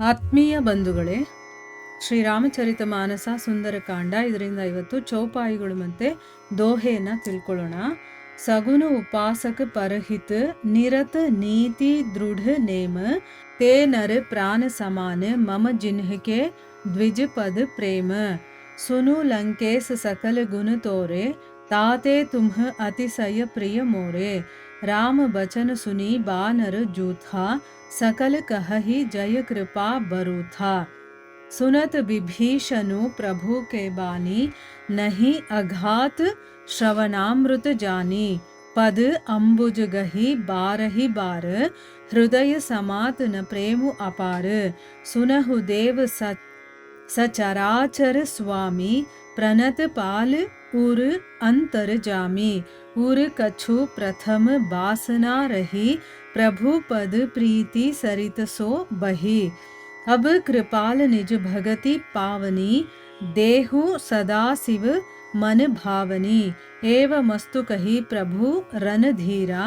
ಆತ್ಮೀಯ ಬಂಧುಗಳೇ, ಶ್ರೀರಾಮಚರಿತ ಮಾನಸ ಸುಂದರಕಾಂಡ ಇದರಿಂದ ಇವತ್ತು ಚೌಪಾಯಿಗಳು ಮತ್ತು ದೋಹೆಯನ್ನು ತಿಳ್ಕೊಳ್ಳೋಣ. ಸಗುಣ ಉಪಾಸಕ ಪರಹಿತ ನಿರತ ನೀತಿ ದೃಢ ನೇಮ ತೇ ನರ ಪ್ರಾಣ ಸಮಾನ ಮಮ जिन्हके द्विज पद प्रेम सुनु लंकेश सकल गुण तोरे ताते तुम्ह अतिशय प्रिय मोरे राम बचन सुनी बानर जूथा सकल कहहि जय कृपा बरूथा सुनत विभीषणु प्रभु के बानी नहीं अघात श्रवणामृत जानी पद अंबुज गही बारहि बार हृदय समात न प्रेम अपार सुनहु देव सचराचर स्वामी प्रणत पाल उर अंतर जामी उर कछु प्रथम बासना रही प्रभु पद प्रीति सरित सो बही अब कृपाल निज भगति पावनी देहु सदा शिव मन भावनी एव मस्तु कही प्रभु रणधीरा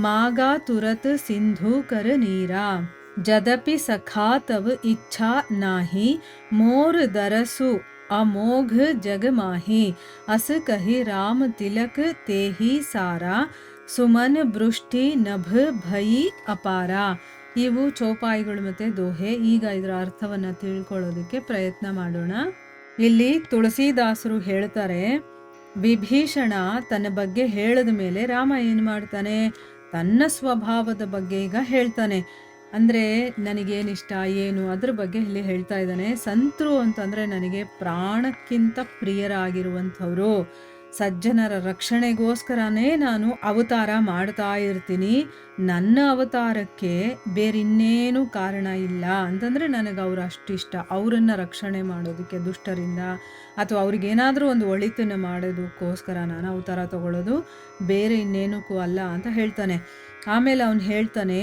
मागा तुरत सिंधु कर नीरा जदपि सखा तव इच्छा नाही मोर दरसु अमोघ जग माही अस कही राम तिलक तेही सारा सुमन बृष्टि नभ भई अपाರ. ಇವು ಚೌಪಾಯಿಗಳು ಮತ್ತು ದೋಹೆ. ಈಗ ಇದರ ಅರ್ಥವನ್ನು ತಿಳ್ಕೊಳ್ಳೋದಕ್ಕೆ ಪ್ರಯತ್ನ ಮಾಡೋಣ. ಇಲ್ಲಿ ತುಳಸಿದಾಸರು ಹೇಳ್ತಾರೆ, ವಿಭೀಷಣ ತನ್ನ ಬಗ್ಗೆ ಹೇಳಿದ ಮೇಲೆ ರಾಮ ಏನು ಮಾಡ್ತಾನೆ, ತನ್ನ ಸ್ವಭಾವದ ಬಗ್ಗೆ ಈಗ ಹೇಳ್ತಾನೆ. ಅಂದರೆ ನನಗೇನಿಷ್ಟ ಏನು ಅದ್ರ ಬಗ್ಗೆ ಇಲ್ಲಿ ಹೇಳ್ತಾ ಇದ್ದಾನೆ. ಸಂತರು ಅಂತಂದರೆ ನನಗೆ ಪ್ರಾಣಕ್ಕಿಂತ ಪ್ರಿಯರಾಗಿರುವಂಥವ್ರು, ಸಜ್ಜನರ ರಕ್ಷಣೆಗೋಸ್ಕರನೇ ನಾನು ಅವತಾರ ಮಾಡ್ತಾ ಇರ್ತೀನಿ. ನನ್ನ ಅವತಾರಕ್ಕೆ ಬೇರಿನ್ನೇನು ಕಾರಣ ಇಲ್ಲ ಅಂತಂದರೆ ನನಗೆ ಅವ್ರು ಅಷ್ಟಿಷ್ಟ. ಅವರನ್ನು ರಕ್ಷಣೆ ಮಾಡೋದಕ್ಕೆ ದುಷ್ಟರಿಂದ ಅಥವಾ ಅವ್ರಿಗೇನಾದರೂ ಒಂದು ಒಳಿತನ್ನು ಮಾಡೋದಕ್ಕೋಸ್ಕರ ನಾನು ಅವತಾರ ತಗೊಳ್ಳೋದು, ಬೇರೆ ಇನ್ನೇನಕ್ಕೂ ಅಲ್ಲ ಅಂತ ಹೇಳ್ತಾನೆ. ಆಮೇಲೆ ಅವನು ಹೇಳ್ತಾನೆ,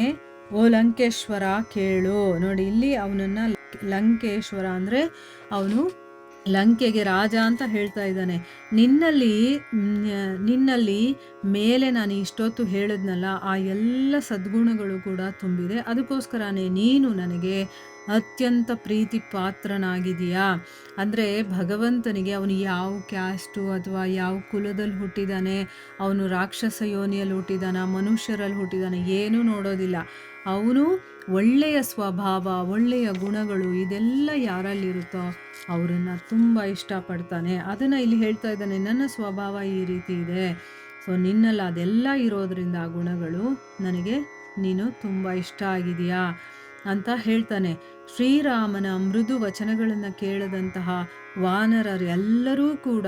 ಓ ಲಂಕೇಶ್ವರ ಕೇಳು. ನೋಡಿ, ಇಲ್ಲಿ ಅವನನ್ನು ಲಂಕೇಶ್ವರ ಅಂದರೆ ಅವನು ಲಂಕೆಗೆ ರಾಜ ಅಂತ ಹೇಳ್ತಾ ಇದ್ದಾನೆ. ನಿನ್ನಲ್ಲಿ ಮೇಲೆ ನಾನು ಇಷ್ಟೊತ್ತು ಹೇಳಿದ್ನಲ್ಲ, ಆ ಎಲ್ಲ ಸದ್ಗುಣಗಳು ಕೂಡ ತುಂಬಿದೆ. ಅದಕ್ಕೋಸ್ಕರನೇ ನೀನು ನನಗೆ ಅತ್ಯಂತ ಪ್ರೀತಿ ಪಾತ್ರನಾಗಿದೆಯಾ. ಅಂದರೆ ಭಗವಂತನಿಗೆ ಅವನು ಯಾವ ಕ್ಯಾಸ್ಟು ಅಥವಾ ಯಾವ ಕುಲದಲ್ಲಿ ಹುಟ್ಟಿದಾನೆ, ಅವನು ರಾಕ್ಷಸ ಯೋನಿಯಲ್ಲಿ ಹುಟ್ಟಿದಾನ, ಮನುಷ್ಯರಲ್ಲಿ ಹುಟ್ಟಿದಾನೆ, ಏನೂ ನೋಡೋದಿಲ್ಲ. ಅವನು ಒಳ್ಳೆಯ ಸ್ವಭಾವ, ಒಳ್ಳೆಯ ಗುಣಗಳು ಇದೆಲ್ಲ ಯಾರಲ್ಲಿರುತ್ತೋ ಅವರನ್ನು ತುಂಬ ಇಷ್ಟಪಡ್ತಾನೆ. ಅದನ್ನು ಇಲ್ಲಿ ಹೇಳ್ತಾ ಇದ್ದಾನೆ, ನನ್ನ ಸ್ವಭಾವ ಈ ರೀತಿ ಇದೆ, ಸೊ ನಿನ್ನಲ್ಲಿ ಅದೆಲ್ಲ ಇರೋದ್ರಿಂದ ಆ ಗುಣಗಳು ನನಗೆ ನೀನು ತುಂಬ ಇಷ್ಟ ಆಗಿದೆಯಾ ಅಂತ ಹೇಳ್ತಾನೆ. ಶ್ರೀರಾಮನ ಮೃದು ವಚನಗಳನ್ನು ಕೇಳದಂತಹ ವಾನರರೆಲ್ಲರೂ ಕೂಡ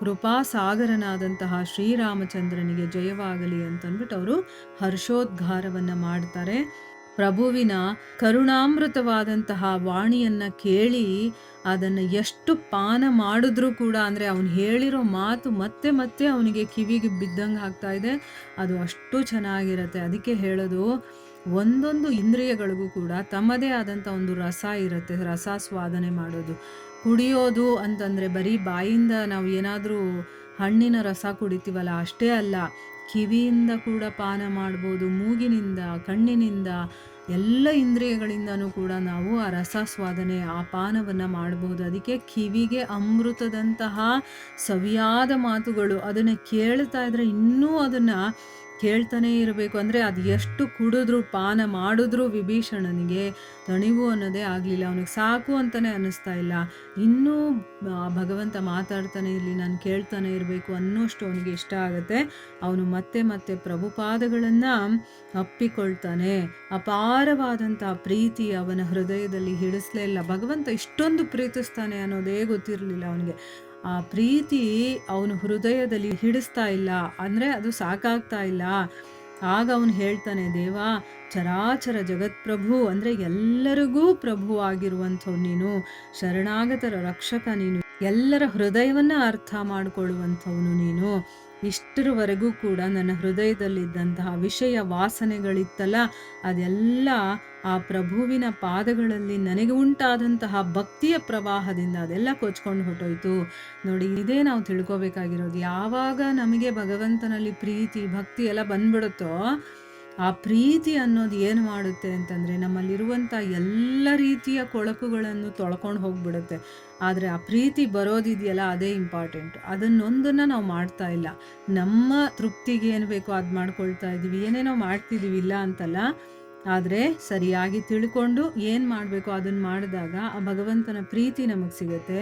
ಕೃಪಾಸಾಗರನಾದಂತಹ ಶ್ರೀರಾಮಚಂದ್ರನಿಗೆ ಜಯವಾಗಲಿ ಅಂತಂದ್ಬಿಟ್ಟು ಅವರು ಹರ್ಷೋದ್ಗಾರವನ್ನು ಮಾಡ್ತಾರೆ. ಪ್ರಭುವಿನ ಕರುಣಾಮೃತವಾದಂತಹ ವಾಣಿಯನ್ನು ಕೇಳಿ ಅದನ್ನು ಎಷ್ಟು ಪಾನ ಮಾಡಿದ್ರೂ ಕೂಡ, ಅಂದರೆ ಅವನು ಹೇಳಿರೋ ಮಾತು ಮತ್ತೆ ಮತ್ತೆ ಅವನಿಗೆ ಕಿವಿಗೆ ಬಿದ್ದಂಗೆ ಆಗ್ತಾ ಇದೆ. ಅದು ಅಷ್ಟು ಚೆನ್ನಾಗಿರುತ್ತೆ. ಅದಕ್ಕೆ ಹೇಳೋದು, ಒಂದೊಂದು ಇಂದ್ರಿಯಗಳಿಗೂ ಕೂಡ ತಮ್ಮದೇ ಆದಂಥ ಒಂದು ರಸ ಇರುತ್ತೆ, ರಸಾಸ್ವಾದನೆ ಮಾಡೋದು. ಕುಡಿಯೋದು ಅಂತಂದರೆ ಬರೀ ಬಾಯಿಂದ ನಾವು ಏನಾದರೂ ಹಣ್ಣಿನ ರಸ ಕುಡಿತೀವಲ್ಲ ಅಷ್ಟೇ ಅಲ್ಲ, ಕಿವಿಯಿಂದ ಕೂಡ ಪಾನ ಮಾಡ್ಬೋದು, ಮೂಗಿನಿಂದ, ಕಣ್ಣಿನಿಂದ, ಎಲ್ಲ ಇಂದ್ರಿಯಗಳಿಂದನೂ ಕೂಡ ನಾವು ಆ ರಸಾಸ್ವಾದನೆ, ಆ ಪಾನವನ್ನು ಮಾಡ್ಬೋದು. ಅದಕ್ಕೆ ಕಿವಿಗೆ ಅಮೃತದಂತಹ ಸವಿಯಾದ ಮಾತುಗಳು, ಅದನ್ನು ಕೇಳ್ತಾ ಇದ್ರೆ ಇನ್ನೂ ಅದನ್ನು ಕೇಳ್ತಾನೇ ಇರಬೇಕು. ಅಂದರೆ ಅದು ಎಷ್ಟು ಕುಡಿದ್ರು, ಪಾನ ಮಾಡಿದ್ರೂ ವಿಭೀಷಣನಿಗೆ ತಣಿವು ಅನ್ನೋದೇ ಆಗಲಿಲ್ಲ. ಅವನಿಗೆ ಸಾಕು ಅಂತಲೇ ಅನ್ನಿಸ್ತಾ ಇಲ್ಲ. ಇನ್ನೂ ಭಗವಂತ ಮಾತಾಡ್ತಾನೆ ಇರಲಿ, ನಾನು ಕೇಳ್ತಾನೆ ಇರಬೇಕು ಅನ್ನೋಷ್ಟು ಅವನಿಗೆ ಇಷ್ಟ ಆಗುತ್ತೆ. ಅವನು ಮತ್ತೆ ಮತ್ತೆ ಪ್ರಭುಪಾದಗಳನ್ನು ಅಪ್ಪಿಕೊಳ್ತಾನೆ. ಅಪಾರವಾದಂಥ ಪ್ರೀತಿ ಅವನ ಹೃದಯದಲ್ಲಿ ಹಿಡಿಸ್ಲೇ ಇಲ್ಲ. ಭಗವಂತ ಇಷ್ಟೊಂದು ಪ್ರೀತಿಸ್ತಾನೆ ಅನ್ನೋದೇ ಗೊತ್ತಿರಲಿಲ್ಲ ಅವನಿಗೆ. ಆ ಪ್ರೀತಿ ಅವನು ಹೃದಯದಲ್ಲಿ ಹಿಡಿಸ್ತಾ ಇಲ್ಲ, ಅಂದರೆ ಅದು ಸಾಕಾಗ್ತಾ ಇಲ್ಲ. ಆಗ ಅವನು ಹೇಳ್ತಾನೆ, ದೇವಾ, ಚರಾಚರ ಜಗತ್ಪ್ರಭು ಅಂದರೆ ಎಲ್ಲರಿಗೂ ಪ್ರಭು ಆಗಿರುವಂಥವ್ನು ನೀನು, ಶರಣಾಗತರ ರಕ್ಷಕ ನೀನು, ಎಲ್ಲರ ಹೃದಯವನ್ನು ಅರ್ಥ ಮಾಡಿಕೊಳ್ಳುವಂಥವನು ನೀನು. ಇಷ್ಟರವರೆಗೂ ಕೂಡ ನನ್ನ ಹೃದಯದಲ್ಲಿದ್ದಂತಹ ವಿಷಯ ವಾಸನೆಗಳಿತ್ತಲ್ಲ, ಅದೆಲ್ಲ ಆ ಪ್ರಭುವಿನ ಪಾದಗಳಲ್ಲಿ ನನಗೆ ಉಂಟಾದಂತಹ ಭಕ್ತಿಯ ಪ್ರವಾಹದಿಂದ ಅದೆಲ್ಲ ಕೊಚ್ಕೊಂಡು ಹೊಟ್ಟೋಯ್ತು. ನೋಡಿ, ಇದೇ ನಾವು ತಿಳ್ಕೊಬೇಕಾಗಿರೋದು. ಯಾವಾಗ ನಮಗೆ ಭಗವಂತನಲ್ಲಿ ಪ್ರೀತಿ ಭಕ್ತಿ ಎಲ್ಲ ಬಂದ್ಬಿಡುತ್ತೋ ಆ ಪ್ರೀತಿ ಅನ್ನೋದು ಏನು ಮಾಡುತ್ತೆ ಅಂತಂದರೆ ನಮ್ಮಲ್ಲಿರುವಂಥ ಎಲ್ಲ ರೀತಿಯ ಕೊಳಕುಗಳನ್ನು ತೊಳ್ಕೊಂಡು ಹೋಗ್ಬಿಡುತ್ತೆ. ಆದರೆ ಆ ಪ್ರೀತಿ ಬರೋದಿದೆಯಲ್ಲ ಅದೇ ಇಂಪಾರ್ಟೆಂಟ್. ಅದನ್ನೊಂದನ್ನು ನಾವು ಮಾಡ್ತಾ ಇಲ್ಲ. ನಮ್ಮ ತೃಪ್ತಿಗೆ ಏನು ಬೇಕೋ ಅದು ಮಾಡ್ಕೊಳ್ತಾ ಇದ್ದೀವಿ. ಏನೇನೋ ಮಾಡ್ತಿದ್ದೀವಿ ಇಲ್ಲ ಅಂತಲ್ಲ. ಆದರೆ ಸರಿಯಾಗಿ ತಿಳ್ಕೊಂಡು ಏನು ಮಾಡಬೇಕೋ ಅದನ್ನು ಮಾಡಿದಾಗ ಆ ಭಗವಂತನ ಪ್ರೀತಿ ನಮಗೆ ಸಿಗುತ್ತೆ.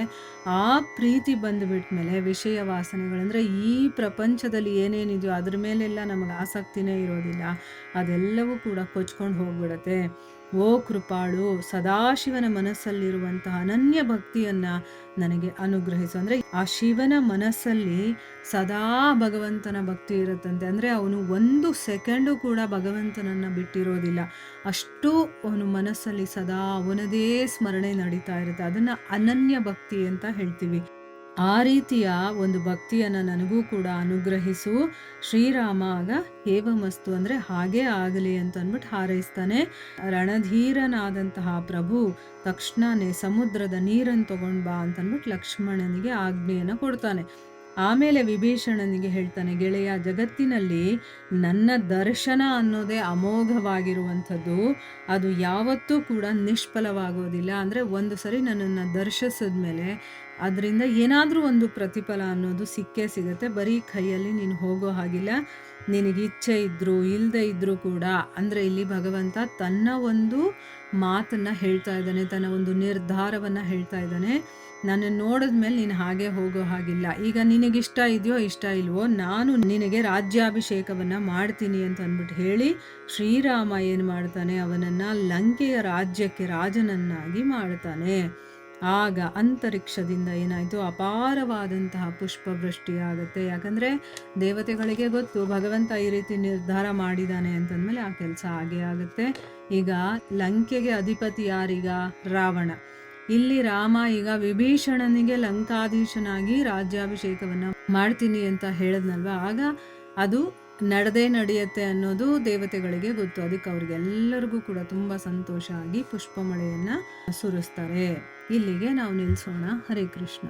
ಆ ಪ್ರೀತಿ ಬಂದುಬಿಟ್ಮೇಲೆ ವಿಷಯ ವಾಸನೆಗಳಂದರೆ ಈ ಪ್ರಪಂಚದಲ್ಲಿ ಏನೇನಿದೆಯೋ ಅದ್ರ ಮೇಲೆಲ್ಲ ನಮಗೆ ಆಸಕ್ತಿನೇ ಇರೋದಿಲ್ಲ. ಅದೆಲ್ಲವೂ ಕೂಡ ಕೊಚ್ಕೊಂಡು ಹೋಗ್ಬಿಡತ್ತೆ. ಓ ಕೃಪಾಳು, ಸದಾಶಿವನ ಮನಸ್ಸಲ್ಲಿರುವಂತಹ ಅನನ್ಯ ಭಕ್ತಿಯನ್ನು ನನಗೆ ಅನುಗ್ರಹಿಸು. ಅಂದರೆ ಆ ಶಿವನ ಮನಸ್ಸಲ್ಲಿ ಸದಾ ಭಗವಂತನ ಭಕ್ತಿ ಇರುತ್ತಂತೆ. ಅಂದರೆ ಅವನು ಒಂದು ಸೆಕೆಂಡು ಕೂಡ ಭಗವಂತನನ್ನು ಬಿಟ್ಟಿರೋದಿಲ್ಲ. ಅಷ್ಟು ಅವನು ಮನಸ್ಸಲ್ಲಿ ಸದಾ ಅವನದೇ ಸ್ಮರಣೆ ನಡೀತಾ ಇರುತ್ತೆ. ಅದನ್ನು ಅನನ್ಯ ಭಕ್ತಿ ಅಂತ ಹೇಳ್ತೀವಿ. ಆ ರೀತಿಯ ಒಂದು ಭಕ್ತಿಯನ್ನು ನನಗೂ ಕೂಡ ಅನುಗ್ರಹಿಸು ಶ್ರೀರಾಮ. ಆಗ ಏವಮಸ್ತು ಅಂದರೆ ಹಾಗೇ ಆಗಲಿ ಅಂತ ಅಂದ್ಬಿಟ್ಟು ಹಾರೈಸ್ತಾನೆ. ರಣಧೀರನಾದಂತಹ ಪ್ರಭು ತಕ್ಷಣನೇ ಸಮುದ್ರದ ನೀರನ್ನು ತಗೊಂಡು ಬಾ ಅಂತಂದ್ಬಿಟ್ಟು ಲಕ್ಷ್ಮಣನಿಗೆ ಆಜ್ಞೆಯನ್ನು ಕೊಡ್ತಾನೆ. ಆಮೇಲೆ ವಿಭೀಷಣನಿಗೆ ಹೇಳ್ತಾನೆ, ಗೆಳೆಯ, ಜಗತ್ತಿನಲ್ಲಿ ನನ್ನ ದರ್ಶನ ಅನ್ನೋದೇ ಅಮೋಘವಾಗಿರುವಂಥದ್ದು. ಅದು ಯಾವತ್ತೂ ಕೂಡ ನಿಷ್ಫಲವಾಗೋದಿಲ್ಲ. ಅಂದರೆ ಒಂದು ಸರಿ ನನ್ನನ್ನು ದರ್ಶಿಸಿದ್ಮೇಲೆ ಅದರಿಂದ ಏನಾದರೂ ಒಂದು ಪ್ರತಿಫಲ ಅನ್ನೋದು ಸಿಕ್ಕೇ ಸಿಗುತ್ತೆ. ಬರೀ ಕೈಯಲ್ಲಿ ನೀನು ಹೋಗೋ ಹಾಗಿಲ್ಲ. ನಿನಗೆ ಇಚ್ಛೆ ಇದ್ದರೂ ಇಲ್ಲದೆ ಇದ್ದರೂ ಕೂಡ, ಅಂದರೆ ಇಲ್ಲಿ ಭಗವಂತ ತನ್ನ ಒಂದು ಮಾತನ್ನು ಹೇಳ್ತಾ ಇದ್ದಾನೆ, ತನ್ನ ಒಂದು ನಿರ್ಧಾರವನ್ನು ಹೇಳ್ತಾ ಇದ್ದಾನೆ. ನನ್ನನ್ನು ನೋಡಿದ್ಮೇಲೆ ನೀನು ಹಾಗೆ ಹೋಗೋ ಹಾಗಿಲ್ಲ. ಈಗ ನಿನಗಿಷ್ಟ ಇದೆಯೋ ಇಷ್ಟ ಇಲ್ವೋ, ನಾನು ನಿನಗೆ ರಾಜ್ಯಾಭಿಷೇಕವನ್ನು ಮಾಡ್ತೀನಿ ಅಂತ ಅಂದ್ಬಿಟ್ಟು ಹೇಳಿ ಶ್ರೀರಾಮ ಏನು ಮಾಡ್ತಾನೆ, ಅವನನ್ನು ಲಂಕೆಯ ರಾಜ್ಯಕ್ಕೆ ರಾಜನನ್ನಾಗಿ ಮಾಡ್ತಾನೆ. ಆಗ ಅಂತರಿಕ್ಷದಿಂದ ಏನಾಯಿತು, ಅಪಾರವಾದಂತಹ ಪುಷ್ಪವೃಷ್ಟಿಯಾಗುತ್ತೆ. ಯಾಕಂದರೆ ದೇವತೆಗಳಿಗೆ ಗೊತ್ತು ಭಗವಂತ ಈ ರೀತಿ ನಿರ್ಧಾರ ಮಾಡಿದ್ದಾನೆ ಅಂತಂದಮೇಲೆ ಆ ಕೆಲಸ ಹಾಗೇ ಆಗುತ್ತೆ. ಈಗ ಲಂಕೆಗೆ ಅಧಿಪತಿ ಯಾರೀಗ? ರಾವಣ. ಇಲ್ಲಿ ರಾಮ ಈಗ ವಿಭೀಷಣನಿಗೆ ಲಂಕಾಧೀಶನಾಗಿ ರಾಜ್ಯಾಭಿಷೇಕವನ್ನು ಮಾಡ್ತೀನಿ ಅಂತ ಹೇಳಿದ್ನಲ್ವ, ಆಗ ಅದು ನಡೆಯುತ್ತೆ ಅನ್ನೋದು ದೇವತೆಗಳಿಗೆ ಗೊತ್ತು. ಅದಕ್ಕೆ ಅವ್ರಿಗೆಲ್ಲರಿಗೂ ಕೂಡ ತುಂಬ ಸಂತೋಷ ಆಗಿ ಪುಷ್ಪಮಳೆಯನ್ನು ಸುರಿಸ್ತಾರೆ. ಇಲ್ಲಿಗೆ ನಾವು ನಿಲ್ಲಿಸೋಣ. ಹರೇ ಕೃಷ್ಣ.